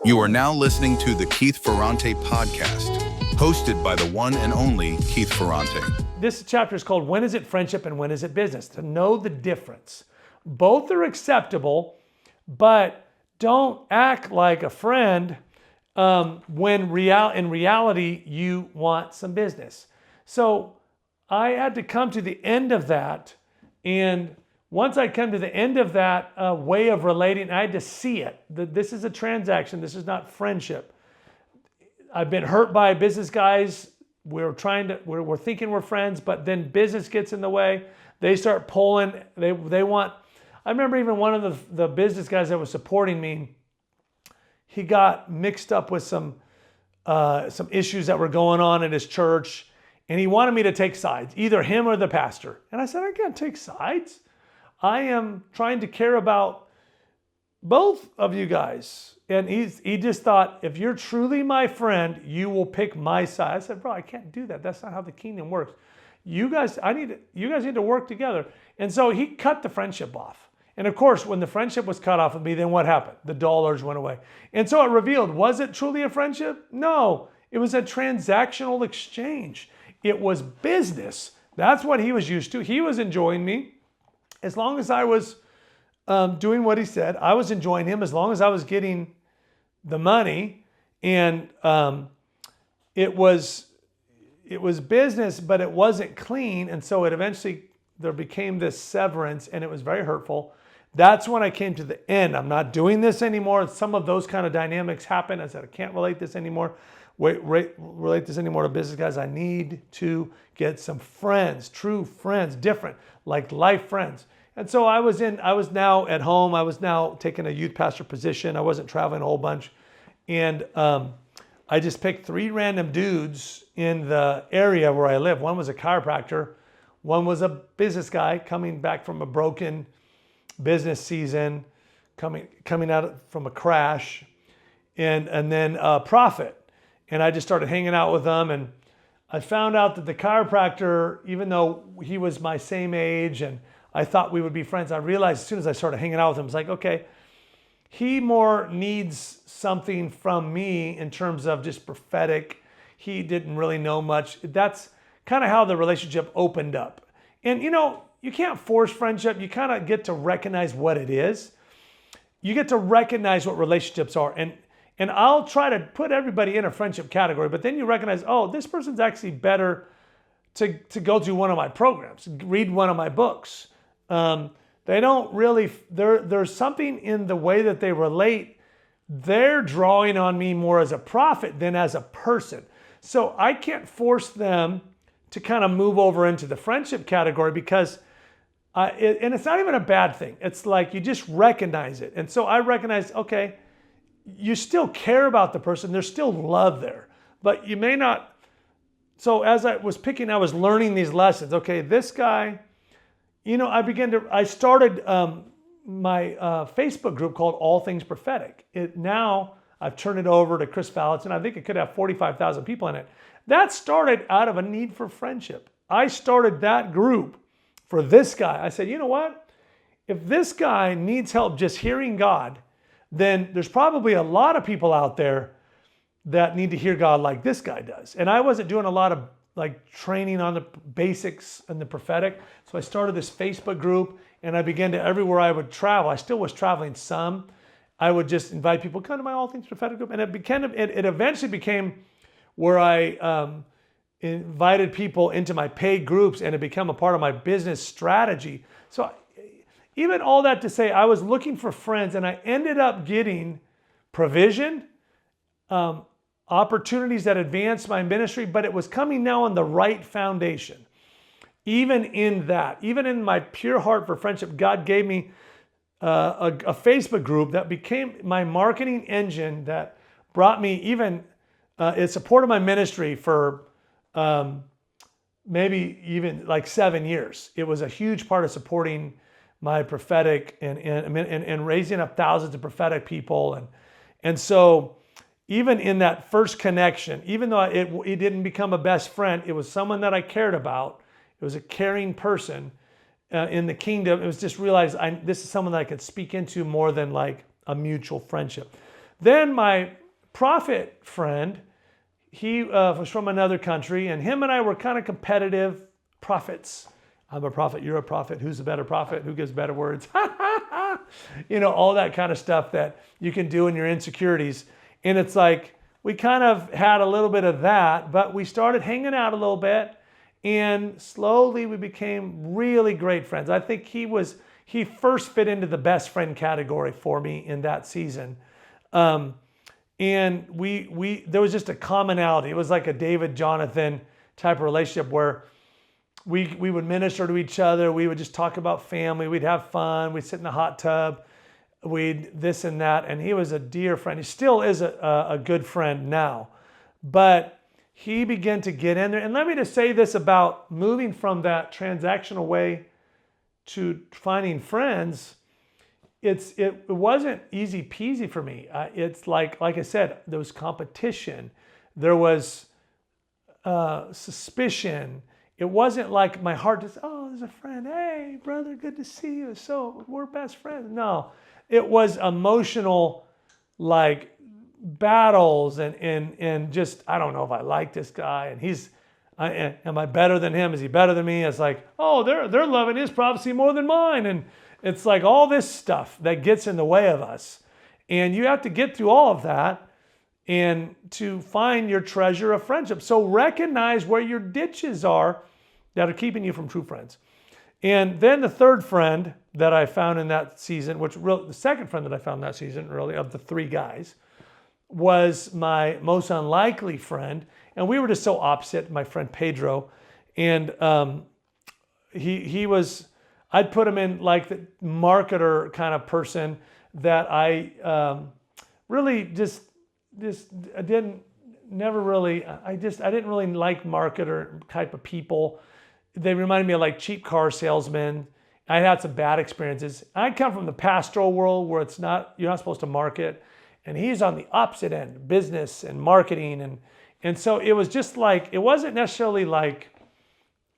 You are now listening to the Keith Ferrante podcast, hosted by the one and only Keith Ferrante. This chapter is called When is it Friendship and When is it Business? To know the difference. Both are acceptable, but don't act like a friend when in reality you want some business. So I had to come to the end of that, and once I come to the end of that way of relating, I had to see it. This is a transaction. This is not friendship. I've been hurt by business guys. We're thinking we're friends, but then business gets in the way. They start pulling. They want. I remember even one of the business guys that was supporting me. He got mixed up with some issues that were going on in his church, and he wanted me to take sides, either him or the pastor. And I said, I can't take sides. I am trying to care about both of you guys. And he just thought, if you're truly my friend, you will pick my side. I said, bro, I can't do that. That's not how the kingdom works. You guys need to work together. And so he cut the friendship off. And of course, when the friendship was cut off with me, then what happened? The dollars went away. And so it revealed, was it truly a friendship? No, it was a transactional exchange. It was business. That's what he was used to. He was enjoying me. As long as I was doing what he said, I was enjoying him as long as I was getting the money. And it was business, but it wasn't clean. And so there became this severance, and it was very hurtful. That's when I came to the end. I'm not doing this anymore. Some of those kind of dynamics happen. I said, I can't relate this anymore. Relate this anymore to business guys. I need to get some friends, true friends, different, like life friends. And so I was now at home. I was now taking a youth pastor position. I wasn't traveling a whole bunch. And I just picked 3 random dudes in the area where I live. One was a chiropractor. One was a business guy coming back from a broken business season, coming out from a crash, and then a prophet. And I just started hanging out with them. And I found out that the chiropractor, even though he was my same age and I thought we would be friends, I realized as soon as I started hanging out with him, it's like, okay, he more needs something from me in terms of just prophetic. He didn't really know much. That's kind of how the relationship opened up. And you can't force friendship. You kind of get to recognize what it is. You get to recognize what relationships are. And I'll try to put everybody in a friendship category, but then you recognize, oh, this person's actually better to go to one of my programs, read one of my books. They don't really, there's something in the way that they relate. They're drawing on me more as a prophet than as a person. So I can't force them to kind of move over into the friendship category because, and it's not even a bad thing. It's like you just recognize it. And so I recognize, okay, you still care about the person. There's still love there, but you may not. So as I was learning these lessons. Okay, this guy, I started my Facebook group called All Things Prophetic. Now I've turned it over to Chris Fallitz, and I think it could have 45,000 people in it. That started out of a need for friendship. I started that group for this guy. I said, you know what? If this guy needs help just hearing God, then there's probably a lot of people out there that need to hear God like this guy does. And I wasn't doing a lot of training on the basics and the prophetic. So I started this Facebook group, and I began to, everywhere I would travel, I still was traveling some, I would just invite people, come to my All Things Prophetic group. And it eventually became where I invited people into my paid groups, and it became a part of my business strategy. So even all that to say, I was looking for friends, and I ended up getting provision, opportunities that advanced my ministry, but it was coming now on the right foundation. Even in that, even in my pure heart for friendship, God gave me a Facebook group that became my marketing engine that brought me even, it supported my ministry for maybe even 7 years. It was a huge part of supporting my prophetic and raising up thousands of prophetic people. And so even in that first connection, even though it didn't become a best friend, it was someone that I cared about. It was a caring person in the kingdom. It was just realized this is someone that I could speak into more than a mutual friendship. Then my prophet friend, he was from another country, and him and I were kind of competitive prophets. I'm a prophet, you're a prophet, who's a better prophet, who gives better words? All that kind of stuff that you can do in your insecurities. And it's like, we kind of had a little bit of that, but we started hanging out a little bit, and slowly we became really great friends. I think he first fit into the best friend category for me in that season. And there was just a commonality. It was like a David Jonathan type of relationship where we would minister to each other. We would just talk about family. We'd have fun. We'd sit in the hot tub. We'd this and that. And he was a dear friend. He still is a good friend now. But he began to get in there. And let me just say this about moving from that transactional way to finding friends. It wasn't easy peasy for me. It's like I said, there was competition. There was suspicion. It wasn't like my heart just, oh, there's a friend. Hey, brother, good to see you. So we're best friends. No, it was emotional, like battles and just, I don't know if I like this guy and am I better than him? Is he better than me? It's like, oh, they're loving his prophecy more than mine. And it's like all this stuff that gets in the way of us. And you have to get through all of that and to find your treasure of friendship. So recognize where your ditches are that are keeping you from true friends. And then the third friend that I found in that season, the second friend that I found that season, really, of the three guys, was my most unlikely friend. And we were just so opposite, my friend Pedro. And he was, I'd put him in like the marketer kind of person that I really I didn't really like marketer type of people. They reminded me of like cheap car salesmen. I had some bad experiences. I come from the pastoral world where you're not supposed to market. And he's on the opposite end, business and marketing. And so it was just like, it wasn't necessarily like,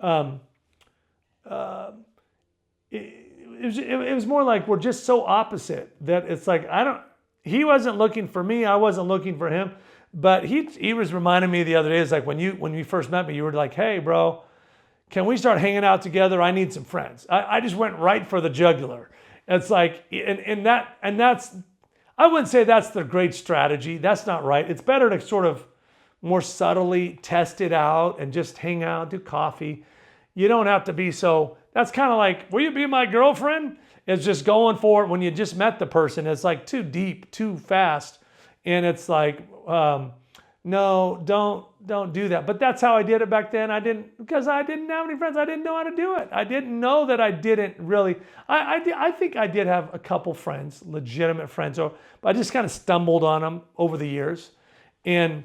it was more like we're just so opposite that it's like, he wasn't looking for me. I wasn't looking for him. But he was reminding me the other day, it's like when you first met me, you were like, hey, bro, can we start hanging out together? I need some friends. I just went right for the jugular. It's like, and that's, I wouldn't say that's the great strategy. That's not right. It's better to sort of more subtly test it out and just hang out, do coffee. You don't have to be so, that's kind of like, will you be my girlfriend? It's just going for it when you just met the person. It's like too deep, too fast. And it's like, no, don't do that. But that's how I did it back then. Because I didn't have any friends. I didn't know how to do it. I didn't know that I didn't really, I think I did have a couple friends, legitimate friends, but I just kind of stumbled on them over the years. And,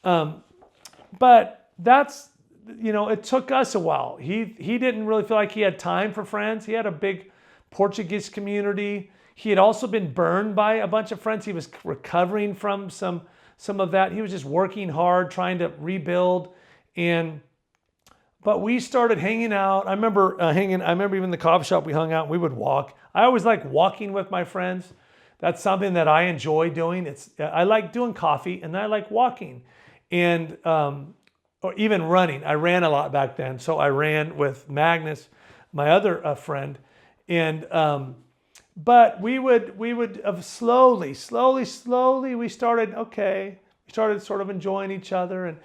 but that's, it took us a while. He didn't really feel like he had time for friends. He had a big Portuguese community. He had also been burned by a bunch of friends. He was recovering from some of that. He was just working hard, trying to rebuild. But we started hanging out. I remember even the coffee shop we hung out, we would walk. I always like walking with my friends. That's something that I enjoy doing. I like doing coffee and I like walking. And, or even running. I ran a lot back then. So I ran with Magnus, my other friend. And, but we would slowly, we started sort of enjoying each other. And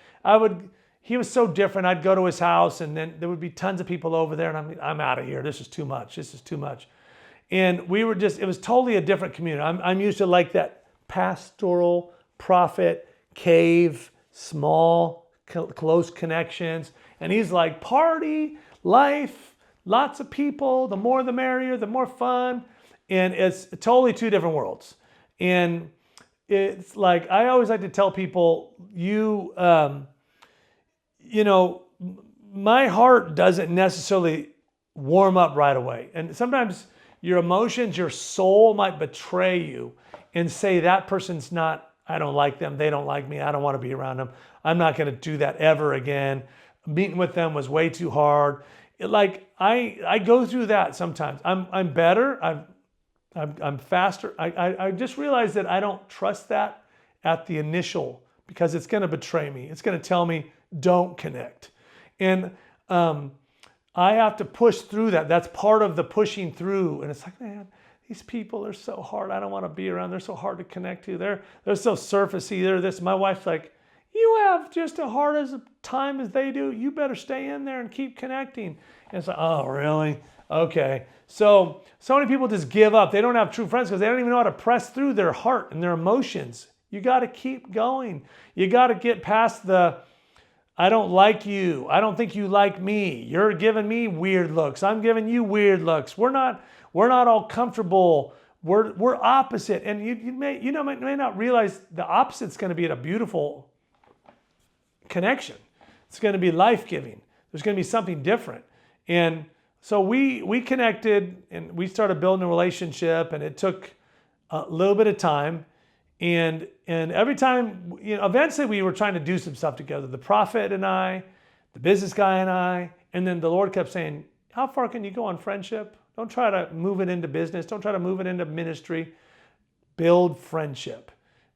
he was so different. I'd go to his house and then there would be tons of people over there and I'm out of here. This is too much. And it was totally a different community. I'm used to like that pastoral, prophet, cave, small, close connections. And he's like party, life, lots of people, the more the merrier, the more fun. And it's totally two different worlds. And it's like, I always like to tell people, my heart doesn't necessarily warm up right away. And sometimes your emotions, your soul might betray you and say that person's not, I don't like them, they don't like me, I don't want to be around them. I'm not going to do that ever again. Meeting with them was way too hard. I go through that sometimes. I'm better. I'm faster. I just realized that I don't trust that at the initial, because it's going to betray me. It's going to tell me don't connect. And I have to push through that. That's part of the pushing through. And it's like, man, these people are so hard. I don't want to be around. They're so hard to connect to. They're so surfacey. They're this. My wife's like, you have just as hard as a time as they do. You better stay in there and keep connecting. And it's like, oh, really? Okay. So many people just give up. They don't have true friends because they don't even know how to press through their heart and their emotions. You got to keep going. You got to get past the, I don't like you. I don't think you like me. You're giving me weird looks. I'm giving you weird looks. We're not all comfortable. We're opposite. And you may not realize the opposite's going to be a beautiful connection. It's going to be life-giving. There's going to be something different. And so we connected and we started building a relationship, and it took a little bit of time. And every time, eventually we were trying to do some stuff together. The prophet and I, the business guy and I, and then the Lord kept saying, how far can you go on friendship? Don't try to move it into business. Don't try to move it into ministry. Build friendship.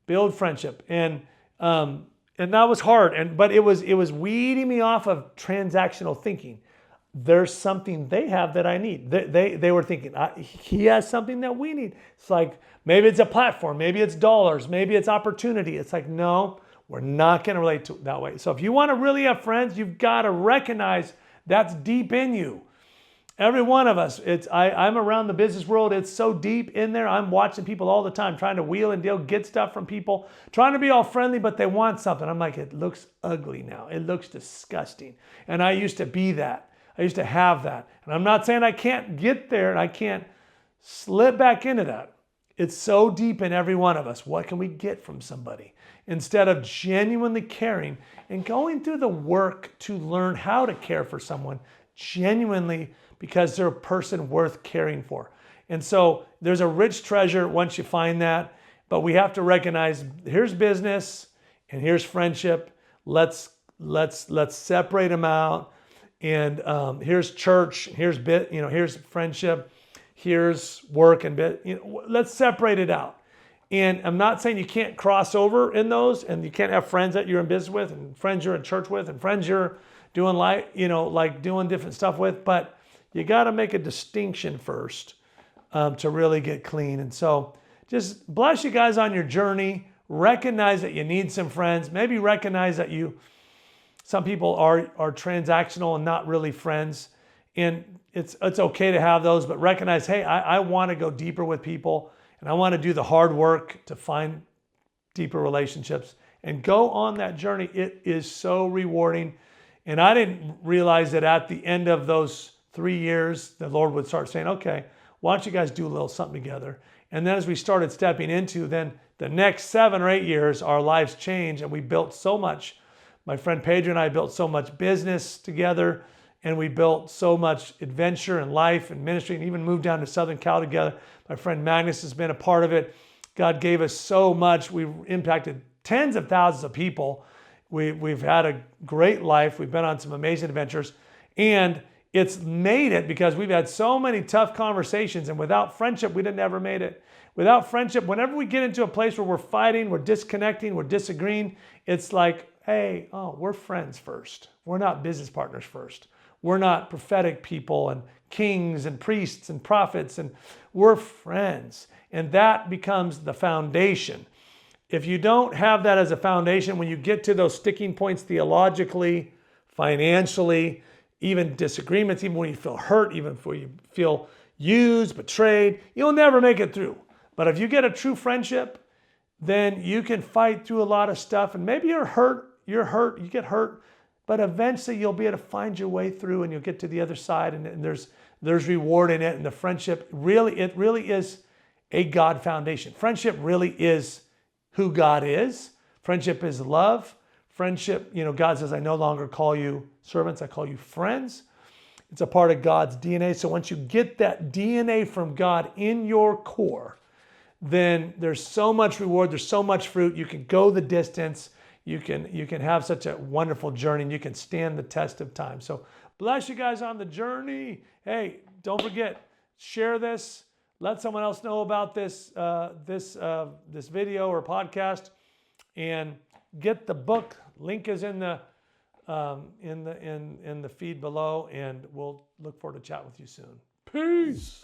Build friendship. And that was hard. But it was weeding me off of transactional thinking. There's something they have that I need. They were thinking, he has something that we need. It's like, maybe it's a platform, maybe it's dollars, maybe it's opportunity. It's like, no, we're not going to relate to it that way. So if you want to really have friends, you've got to recognize that's deep in you. Every one of us, I'm around the business world. It's so deep in there. I'm watching people all the time, trying to wheel and deal, get stuff from people, trying to be all friendly, but they want something. I'm like, it looks ugly now. It looks disgusting. And I used to be that. I used to have that. And I'm not saying I can't get there and I can't slip back into that. It's so deep in every one of us. What can we get from somebody? Instead of genuinely caring and going through the work to learn how to care for someone genuinely, because they're a person worth caring for. And so there's a rich treasure once you find that, but we have to recognize here's business and here's friendship. Let's separate them out. And here's church, here's friendship, here's work and let's separate it out. And I'm not saying you can't cross over in those, and you can't have friends that you're in business with, and friends you're in church with, and friends you're doing like doing different stuff with, but you got to make a distinction first to really get clean. And so just bless you guys on your journey. Recognize that you need some friends. Maybe recognize that some people are transactional and not really friends. And it's okay to have those, but recognize, hey, I want to go deeper with people, and I want to do the hard work to find deeper relationships and go on that journey. It is so rewarding. And I didn't realize that at the end of those 3 years, the Lord would start saying, okay, why don't you guys do a little something together? And then as we started stepping into then the next 7 or 8 years, our lives changed and we built so much. My friend Pedro and I built so much business together, and we built so much adventure and life and ministry, and even moved down to Southern Cal together. My friend Magnus has been a part of it. God gave us so much. We've impacted tens of thousands of people. We've had a great life. We've been on some amazing adventures, and it's made it because we've had so many tough conversations, and without friendship, we'd have never made it. Without friendship, whenever we get into a place where we're fighting, we're disconnecting, we're disagreeing, it's like, hey, we're friends first. We're not business partners first. We're not prophetic people and kings and priests and prophets, and we're friends. And that becomes the foundation. If you don't have that as a foundation, when you get to those sticking points theologically, financially, even disagreements, even when you feel hurt, even when you feel used, betrayed, you'll never make it through. But if you get a true friendship, then you can fight through a lot of stuff. And maybe you're hurt, you get hurt, but eventually you'll be able to find your way through, and you'll get to the other side, and there's reward in it. And the friendship really is a God foundation. Friendship really is who God is. Friendship is love. Friendship, God says, I no longer call you servants, I call you friends. It's a part of God's DNA. So once you get that DNA from God in your core, then there's so much reward, there's so much fruit. You can go the distance. You can have such a wonderful journey, and you can stand the test of time. So bless you guys on the journey. Hey, don't forget, share this. let someone else know about this this video or podcast, and get the book. Link is in the feed below, and we'll look forward to chat with you soon. Peace.